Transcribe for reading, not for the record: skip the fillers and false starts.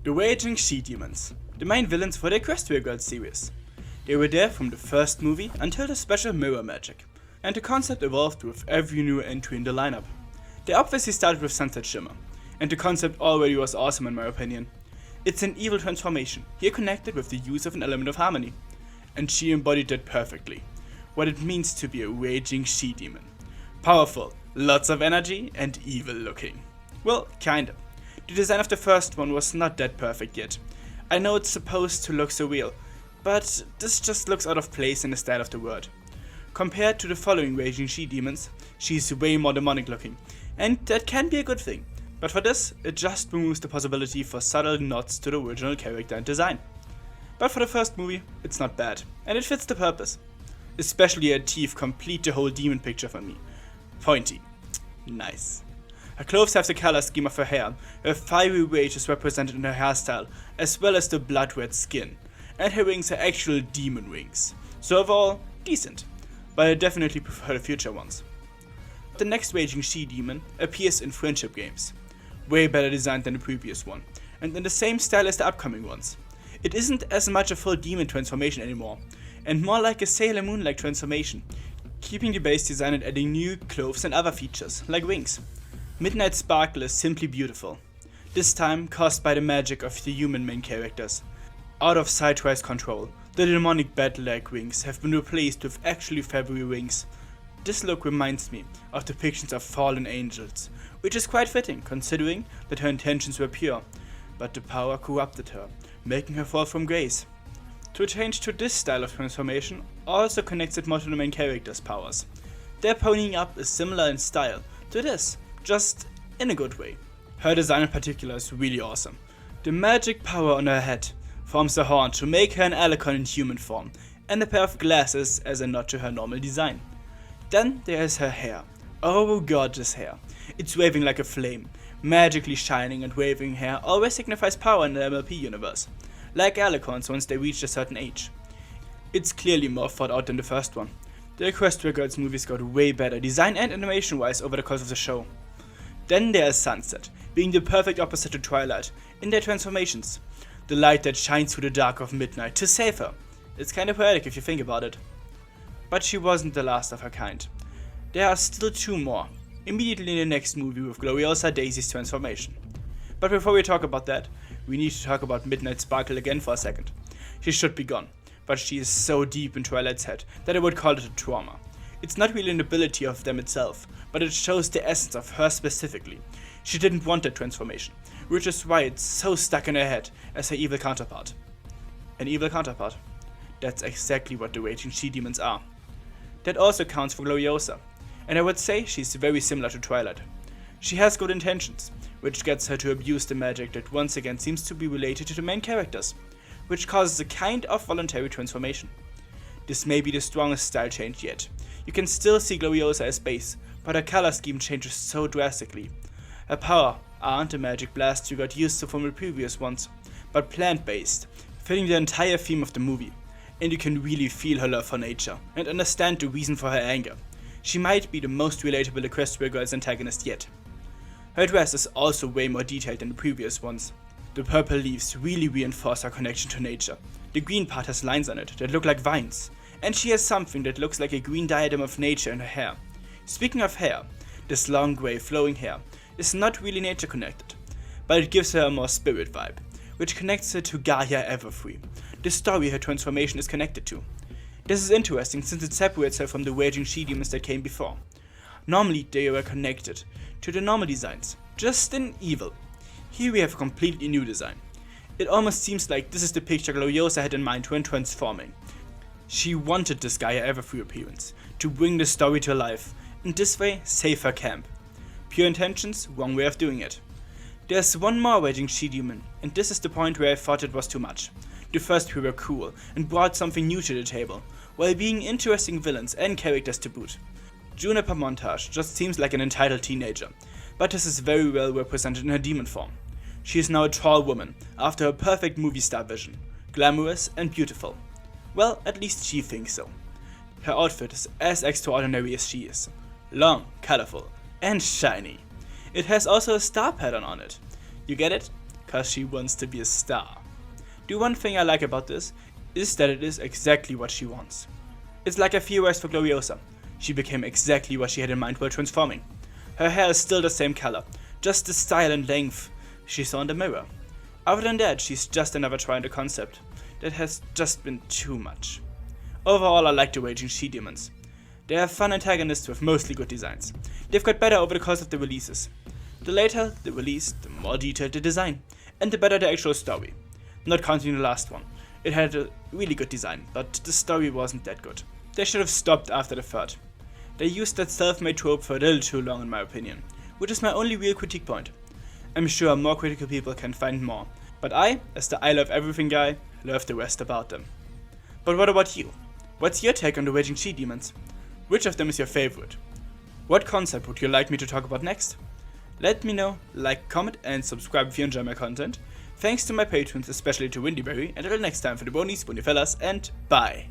The Raging She-Demons, the main villains for the Equestria Girls series. They were there from the first movie until the special mirror magic, and the concept evolved with every new entry in the lineup. They obviously started with Sunset Shimmer, and the concept already was awesome in my opinion. It's an evil transformation, here connected with the use of an element of harmony, and she embodied that perfectly. What it means to be a Raging She-Demon. Powerful, lots of energy, and evil looking. Well, kinda. The design of the first one was not that perfect yet. I know it's supposed to look so real, but this just looks out of place in the style of the word. Compared to the following Raging She-Demons, she's way more demonic looking, and that can be a good thing. But for this, it just removes the possibility for subtle nods to the original character and design. But for the first movie, it's not bad, and it fits the purpose. Especially her teeth complete the whole demon picture for me. Pointy. Nice. Her clothes have the color scheme of her hair, her fiery rage is represented in her hairstyle, as well as the blood red skin, and her wings are actual demon wings. So overall, decent, but I definitely prefer the future ones. The next Raging She-Demon appears in Friendship Games. Way better designed than the previous one, and in the same style as the upcoming ones. It isn't as much a full demon transformation anymore, and more like a Sailor Moon-like transformation, keeping the base design and adding new clothes and other features, like wings. Midnight Sparkle is simply beautiful, this time caused by the magic of the human main characters. Out of Sci-Twi's control, the demonic bat-like wings have been replaced with actually feathery wings. This look reminds me of depictions of fallen angels, which is quite fitting considering that her intentions were pure, but the power corrupted her, making her fall from grace. To change to this style of transformation also connects it more to the main character's powers. Their ponying up is similar in style to this, just in a good way. Her design in particular is really awesome. The magic power on her head forms a horn to make her an Alicon in human form, and a pair of glasses as a nod to her normal design. Then there is her hair. Oh, gorgeous hair. It's waving like a flame. Magically shining and waving hair always signifies power in the MLP universe, like Alicons once they reached a certain age. It's clearly more thought out than the first one. The Equestria Girls movies got way better design and animation wise over the course of the show. Then there is Sunset, being the perfect opposite to Twilight in their transformations. The light that shines through the dark of midnight to save her. It's kinda poetic if you think about it. But she wasn't the last of her kind. There are still two more, immediately in the next movie with Gloriosa Daisy's transformation. But before we talk about that, we need to talk about Midnight Sparkle again for a second. She should be gone, but she is so deep in Twilight's head that I would call it a trauma. It's not really an ability of them itself, but it shows the essence of her specifically. She didn't want that transformation, which is why it's so stuck in her head as her evil counterpart. An evil counterpart. That's exactly what the Raging She-Demons are. That also counts for Gloriosa, and I would say she's very similar to Twilight. She has good intentions, which gets her to abuse the magic that once again seems to be related to the main characters, which causes a kind of voluntary transformation. This may be the strongest style change yet. You can still see Gloriosa as base, but her color scheme changes so drastically. Her power aren't the magic blasts you got used to from the previous ones, but plant-based, fitting the entire theme of the movie. And you can really feel her love for nature, and understand the reason for her anger. She might be the most relatable Equestria Girls antagonist yet. Her dress is also way more detailed than the previous ones. The purple leaves really reinforce her connection to nature. The green part has lines on it that look like vines, and she has something that looks like a green diadem of nature in her hair. Speaking of hair, this long grey flowing hair is not really nature connected, but it gives her a more spirit vibe, which connects her to Gaia Everfree, the story her transformation is connected to. This is interesting since it separates her from the Raging She-Demons that came before. Normally they were connected to the normal designs, just in evil. Here we have a completely new design. It almost seems like this is the picture Gloriosa had in mind when transforming. She wanted this Gaia Everfree appearance, to bring the story to life, and this way save her camp. Pure intentions, wrong way of doing it. There's one more Raging She-Demon, and this is the point where I thought it was too much. The first three were cool, and brought something new to the table, while being interesting villains and characters to boot. Juniper Montage just seems like an entitled teenager, but this is very well represented in her demon form. She is now a tall woman, after her perfect movie star vision, glamorous and beautiful. Well, at least she thinks so. Her outfit is as extraordinary as she is. Long, colorful, and shiny. It has also a star pattern on it. You get it? cause she wants to be a star. The one thing I like about this is that it is exactly what she wants. It's like a few words for Gloriosa. She became exactly what she had in mind while transforming. Her hair is still the same color, just the style and length she saw in the mirror. Other than that, she's just another try on the concept that has just been too much. Overall, I like the Raging She-Demons. They are fun antagonists with mostly good designs. They've got better over the course of the releases. The later the release, the more detailed the design, and the better the actual story. Not counting the last one. It had a really good design, but the story wasn't that good. They should have stopped after the third. They used that self-made trope for a little too long in my opinion, which is my only real critique point. I'm sure more critical people can find more, but I, as the I love everything guy, love the rest about them. But what about you? What's your take on the Raging She-Demons? Which of them is your favorite? What concept would you like me to talk about next? Let me know, like, comment and subscribe if you enjoy my content. Thanks to my patrons, especially to Windyberry, and until next time for the Bonies, Bonifellas, and bye!